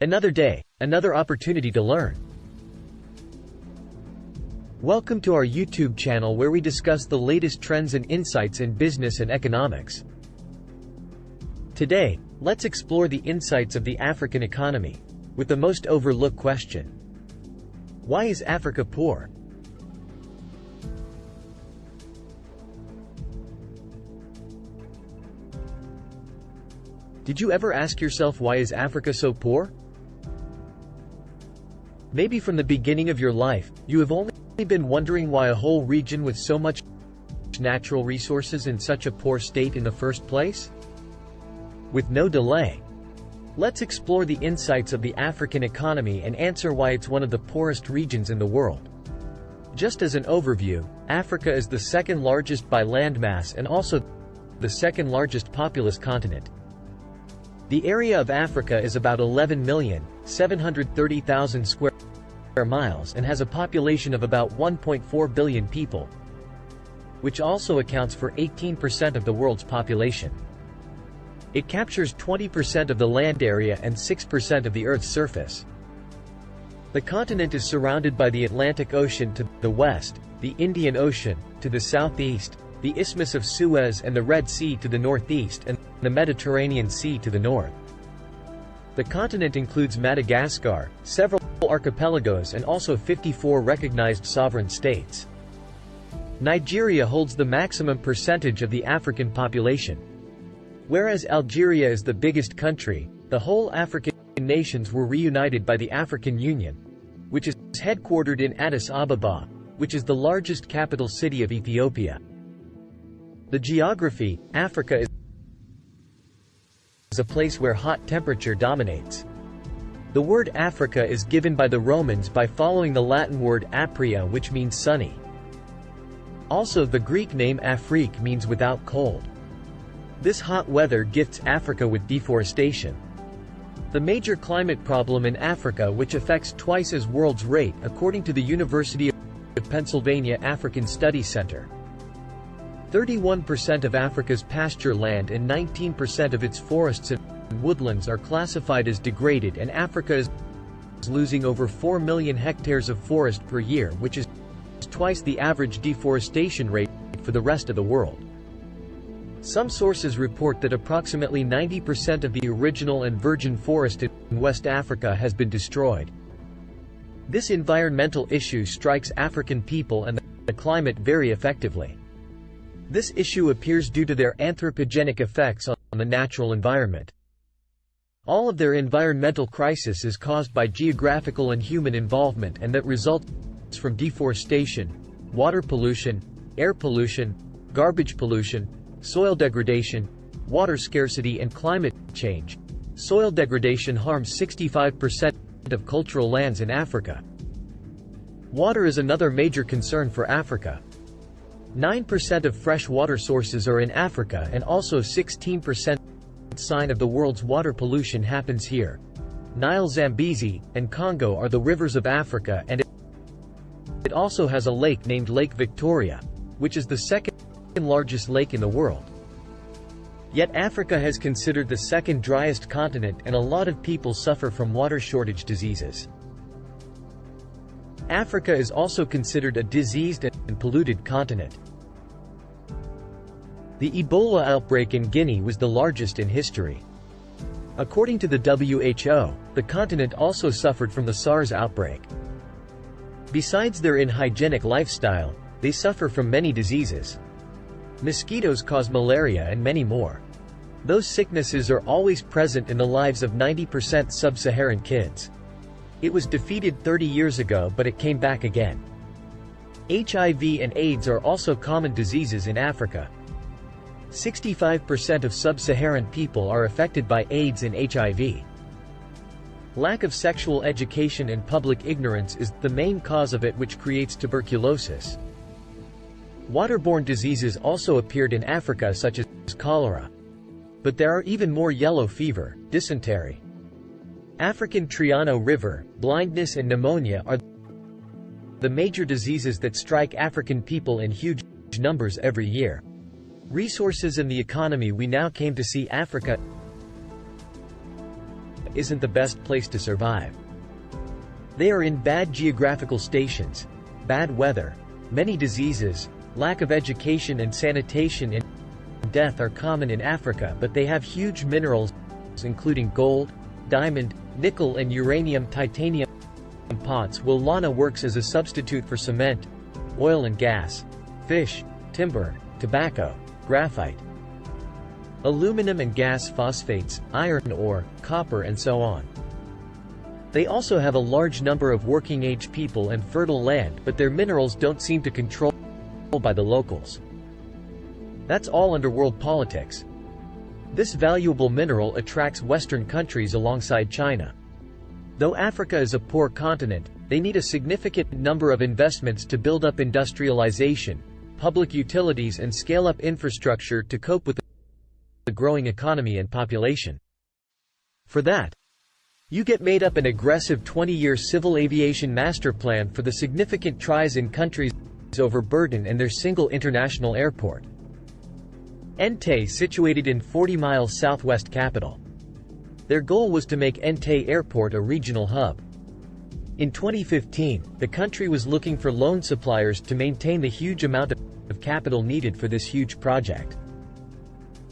Another day, another opportunity to learn. Welcome to our YouTube channel where we discuss the latest trends and insights in business and economics. Today, let's explore the insights of the African economy, with the most overlooked question. Why is Africa poor? Did you ever ask yourself why is Africa so poor? Maybe from the beginning of your life, you have only been wondering why a whole region with so much natural resources in such a poor state in the first place? With no delay, let's explore the insights of the African economy and answer why it's one of the poorest regions in the world. Just as an overview, Africa is the second largest by landmass and also the second largest populous continent. The area of Africa is about 11,730,000 square miles and has a population of about 1.4 billion people, which also accounts for 18% of the world's population. It captures 20% of the land area and 6% of the Earth's surface. The continent is surrounded by the Atlantic Ocean to the west, the Indian Ocean to the southeast, the Isthmus of Suez and the Red Sea to the northeast, and the Mediterranean Sea to the north. The continent includes Madagascar, several archipelagos and also 54 recognized sovereign states. Nigeria holds the maximum percentage of the African population. Whereas Algeria is the biggest country, the whole African nations were reunited by the African Union, which is headquartered in Addis Ababa, which is the largest capital city of Ethiopia. The geography, Africa is a place where hot temperature dominates. The word Africa is given by the Romans by following the Latin word apria, which means sunny. Also, the Greek name Afrique means without cold. This hot weather gifts Africa with deforestation. The major climate problem in Africa, which affects twice as world's rate according to the University of Pennsylvania African Studies Center. 31% of Africa's pasture land and 19% of its forests and woodlands are classified as degraded, and Africa is losing over 4 million hectares of forest per year, which is twice the average deforestation rate for the rest of the world. Some sources report that approximately 90% of the original and virgin forest in West Africa has been destroyed. This environmental issue strikes African people and the climate very effectively. This issue appears due to their anthropogenic effects on the natural environment. All of their environmental crisis is caused by geographical and human involvement, and that results from deforestation, water pollution, air pollution, garbage pollution, soil degradation, water scarcity and climate change. Soil degradation harms 65% of cultural lands in Africa. Water is another major concern for Africa. 9% of fresh water sources are in Africa, and also 16% of the world's water pollution happens here. Nile, Zambezi, and Congo are the rivers of Africa, and it also has a lake named Lake Victoria, which is the second largest lake in the world. Yet Africa has considered the second driest continent, and a lot of people suffer from water shortage diseases. Africa is also considered a diseased and polluted continent. The Ebola outbreak in Guinea was the largest in history. According to the WHO, the continent also suffered from the SARS outbreak. Besides their unhygienic lifestyle, they suffer from many diseases. Mosquitoes cause malaria and many more. Those sicknesses are always present in the lives of 90% sub-Saharan kids. It was defeated 30 years ago, but it came back again. HIV and AIDS are also common diseases in Africa. 65% of sub-Saharan people are affected by AIDS and HIV. Lack of sexual education and public ignorance is the main cause of it, which creates tuberculosis. Waterborne diseases also appeared in Africa, such as cholera. But there are even more: yellow fever, dysentery, African Triano River, blindness and pneumonia are the major diseases that strike African people in huge numbers every year. Resources and the economy. We now came to see Africa isn't the best place to survive. They are in bad geographical stations, bad weather, many diseases, lack of education and sanitation, and death are common in Africa, but they have huge minerals including gold, diamond, nickel and uranium. Titanium pots. Lana works as a substitute for cement, oil and gas, fish, timber, tobacco, graphite, aluminum and gas phosphates, iron ore, copper and so on. They also have a large number of working-age people and fertile land, but their minerals don't seem to control by the locals. That's all under world politics. This valuable mineral attracts Western countries alongside China. Though Africa is a poor continent, they need a significant number of investments to build up industrialization, public utilities and scale up infrastructure to cope with the growing economy and population. For that, you get made up an aggressive 20-year civil aviation master plan for the significant tries in countries overburdened and their single international airport. Entebbe, situated in 40 miles southwest capital. Their goal was to make Entebbe Airport a regional hub. In 2015, the country was looking for loan suppliers to maintain the huge amount of capital needed for this huge project.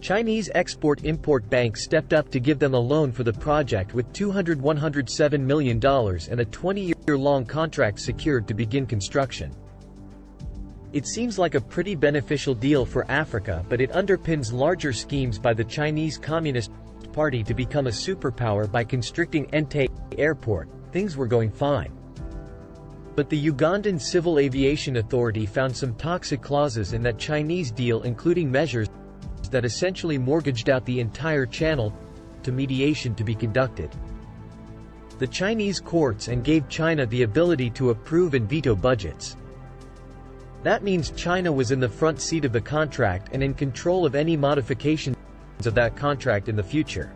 Chinese Export-Import Bank stepped up to give them a loan for the project with $107 million and a 20-year-long contract secured to begin construction. It seems like a pretty beneficial deal for Africa, but it underpins larger schemes by the Chinese Communist Party to become a superpower by constricting Entebbe Airport. Things were going fine. But the Ugandan Civil Aviation Authority found some toxic clauses in that Chinese deal, including measures that essentially mortgaged out the entire channel to mediation to be conducted. The Chinese courts and gave China the ability to approve and veto budgets. That means China was in the front seat of the contract and in control of any modifications of that contract in the future.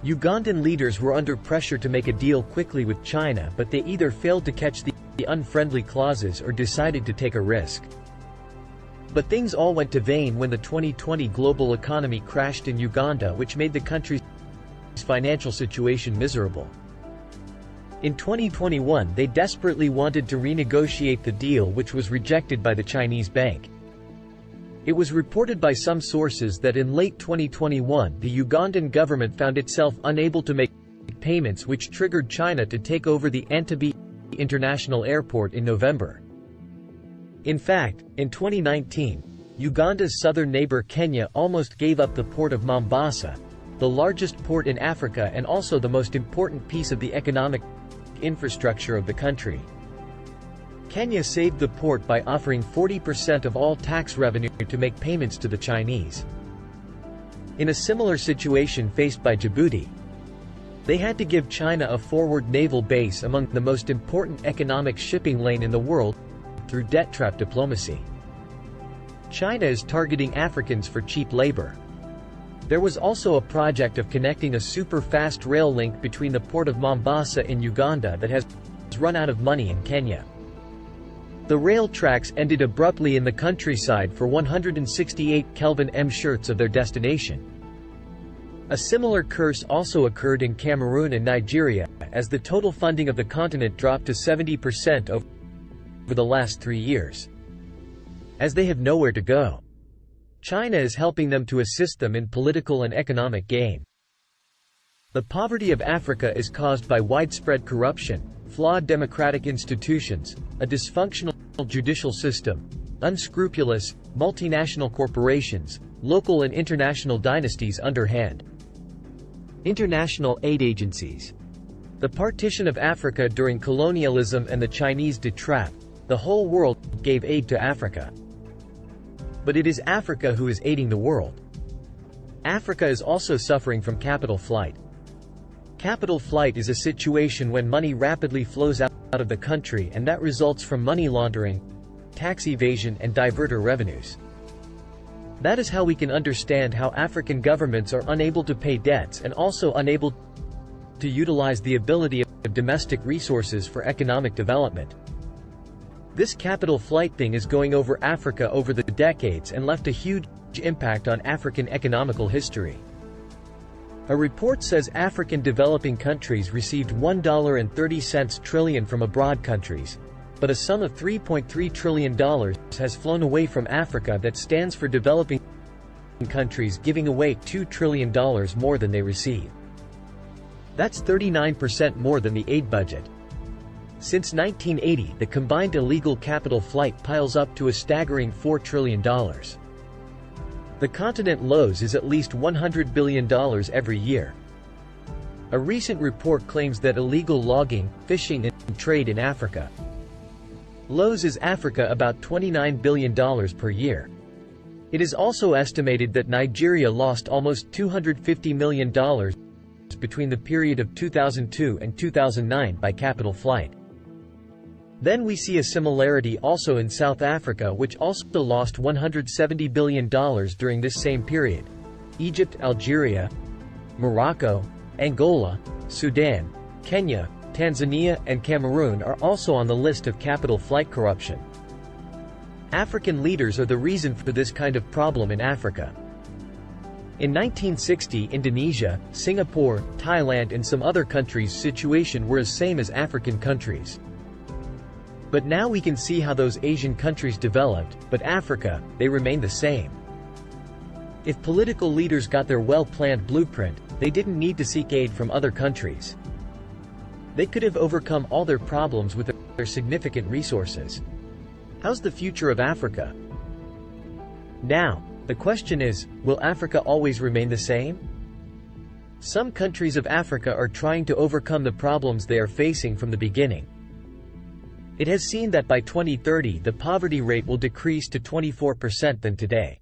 Ugandan leaders were under pressure to make a deal quickly with China, but they either failed to catch the unfriendly clauses or decided to take a risk. But things all went to vain when the 2020 global economy crashed in Uganda, which made the country's financial situation miserable. In 2021, they desperately wanted to renegotiate the deal, which was rejected by the Chinese bank. It was reported by some sources that in late 2021, the Ugandan government found itself unable to make payments, which triggered China to take over the Entebbe International Airport in November. In fact, in 2019, Uganda's southern neighbor Kenya almost gave up the port of Mombasa, the largest port in Africa and also the most important piece of the economic infrastructure of the country. Kenya saved the port by offering 40% of all tax revenue to make payments to the Chinese. In a similar situation faced by Djibouti, they had to give China a forward naval base among the most important economic shipping lane in the world through debt trap diplomacy. China is targeting Africans for cheap labor. There was also a project of connecting a super-fast rail link between the port of Mombasa in Uganda that has run out of money in Kenya. The rail tracks ended abruptly in the countryside for 168 Kelvin m shorts of their destination. A similar curse also occurred in Cameroon and Nigeria, as the total funding of the continent dropped to 70% over the last 3 years. As they have nowhere to go, China is helping them to assist them in political and economic gain. The poverty of Africa is caused by widespread corruption, flawed democratic institutions, a dysfunctional judicial system, unscrupulous, multinational corporations, local and international dynasties underhand. International aid agencies. The partition of Africa during colonialism and the Chinese debt trap, the whole world gave aid to Africa. But it is Africa who is aiding the world. Africa is also suffering from capital flight. Capital flight is a situation when money rapidly flows out of the country, and that results from money laundering, tax evasion and diverter revenues. That is how we can understand how African governments are unable to pay debts and also unable to utilize the ability of domestic resources for economic development. This capital flight thing is going over Africa over the decades and left a huge impact on African economical history. A report says African developing countries received $1.30 trillion from abroad countries, but a sum of $3.3 trillion has flown away from Africa that stands for developing countries giving away $2 trillion more than they receive. That's 39% more than the aid budget. Since 1980, the combined illegal capital flight piles up to a staggering $4 trillion. The continent loses at least $100 billion every year. A recent report claims that illegal logging, fishing, and trade in Africa loses Africa about $29 billion per year. It is also estimated that Nigeria lost almost $250 million between the period of 2002 and 2009 by capital flight. Then we see a similarity also in South Africa, which also lost $170 billion during this same period. Egypt, Algeria, Morocco, Angola, Sudan, Kenya, Tanzania, and Cameroon are also on the list of capital flight corruption. African leaders are the reason for this kind of problem in Africa. In 1960, Indonesia, Singapore, Thailand, and some other countries' situation were the same as African countries. But now we can see how those Asian countries developed, but Africa, they remain the same. If political leaders got their well-planned blueprint, they didn't need to seek aid from other countries. They could have overcome all their problems with their significant resources. How's the future of Africa? Now, the question is, will Africa always remain the same? Some countries of Africa are trying to overcome the problems they are facing from the beginning. It has seen that by 2030 the poverty rate will decrease to 24% than today.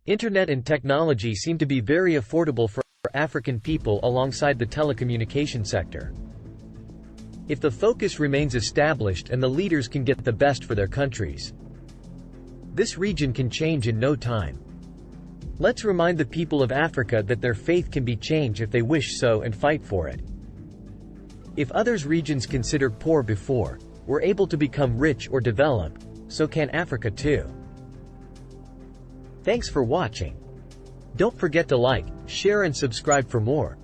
Internet and technology seem to be very affordable for African people alongside the telecommunication sector. If the focus remains established and the leaders can get the best for their countries, this region can change in no time. Let's remind the people of Africa that their faith can be changed if they wish so and fight for it. If others' regions considered poor before were able to become rich or developed, so can Africa too. Thanks for watching. Don't forget to like, share and subscribe for more.